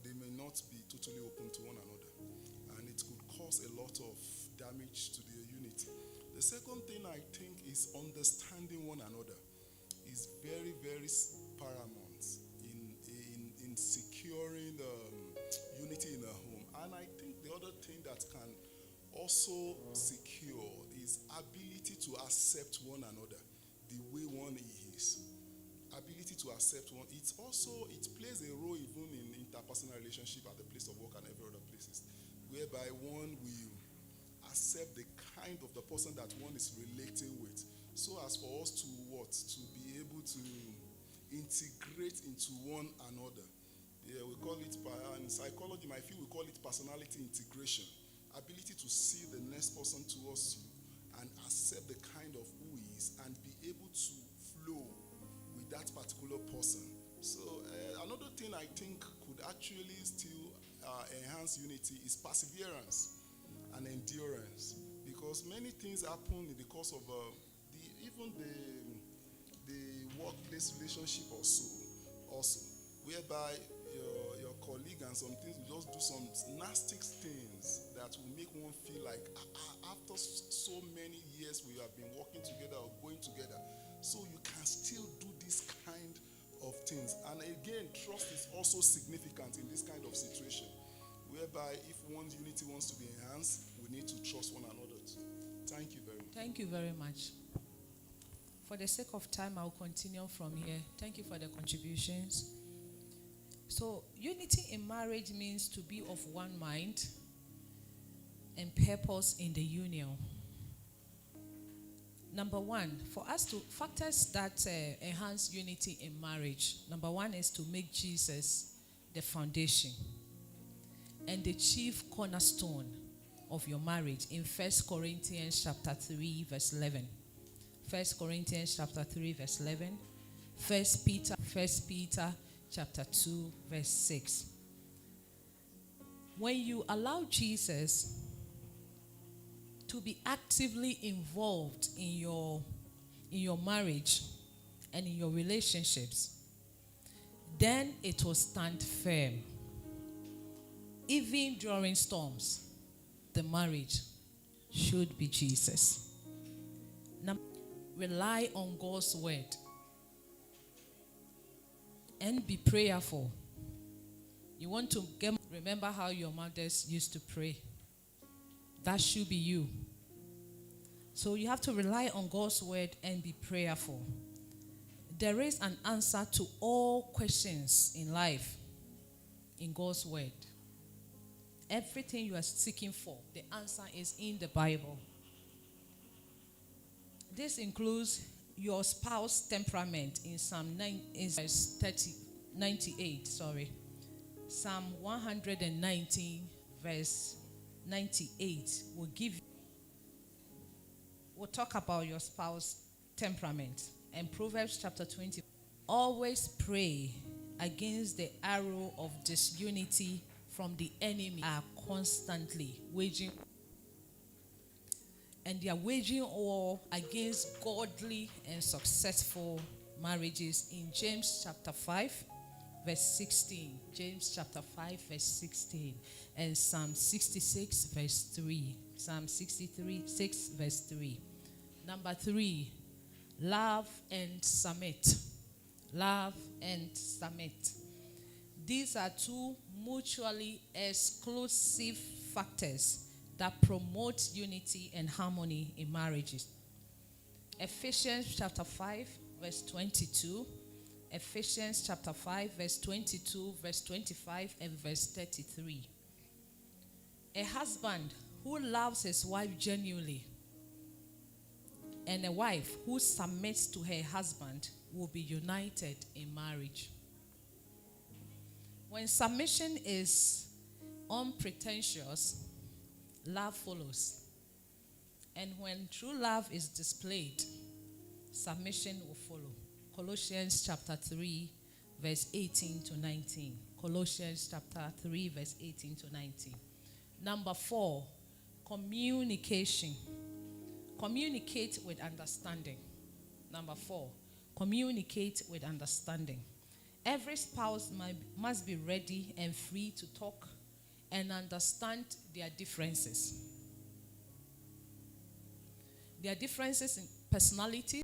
but they may not be totally open to one another. And it could cause a lot of damage to their unity. The second thing I think is understanding one another is very, very paramount in securing unity in a home. And I think the other thing that can also secure is ability to accept one another the way one is. Ability to accept one. It plays a role even in interpersonal relationship at the place of work and every other places, whereby one will accept the kind of the person that one is relating with, so as for us to be able to integrate into one another. Yeah, we call it, in psychology, I feel we call it personality integration. Ability to see the next person towards you and accept the kind of who he is and be able to flow with that particular person. So another thing I think could actually still enhance unity is perseverance and endurance, because many things happen in the course of even the workplace relationship also, whereby your colleague and some things will just do some nasty things that will make one feel like after so many years we have been working together or going together, so you can still do this kind of things. And again, trust is also significant in this kind of situation, whereby if one's unity wants to be enhanced, we need to trust one another too. Thank you very much. Thank you very much. For the sake of time, I'll continue from here. Thank you for the contributions. So, unity in marriage means to be of one mind and purpose in the union. Number one, for us to factors that enhance unity in marriage. Number one is to make Jesus the foundation and the chief cornerstone of your marriage in 1 Corinthians chapter 3 verse 11. 1 Corinthians chapter 3 verse 11. 1 Peter chapter 2 verse 6. When you allow Jesus to be actively involved in your marriage and in your relationships, then it will stand firm. Even during storms, the marriage should be Jesus. Now, rely on God's word and be prayerful. You want to remember how your mothers used to pray. That should be you. So you have to rely on God's word and be prayerful. There is an answer to all questions in life in God's word. Everything you are seeking for, the answer is in the Bible. This includes your spouse's temperament in Psalm 98. Psalm 119 verse 98 will give you. We'll talk about your spouse's temperament. And Proverbs chapter 20. Always pray against the arrow of disunity from the enemy are constantly waging. And they are waging war against godly and successful marriages in James chapter 5 verse 16. James chapter 5 verse 16. And Psalm 66 verse 3. Psalm 63 6 verse 3. Number 3, love and submit. Love and submit. These are two mutually exclusive factors that promote unity and harmony in marriages. Ephesians chapter 5 verse 22. Ephesians chapter 5 verse 22, verse 25 and verse 33. A husband who loves his wife genuinely and a wife who submits to her husband will be united in marriage. When submission is unpretentious, love follows. And when true love is displayed, submission will follow. Colossians chapter 3 verse 18 to 19. Colossians chapter 3 verse 18 to 19. Number 4, communication. Communicate with understanding. Number 4, communicate with understanding. Every spouse must be ready and free to talk and understand their differences. Their differences in personality,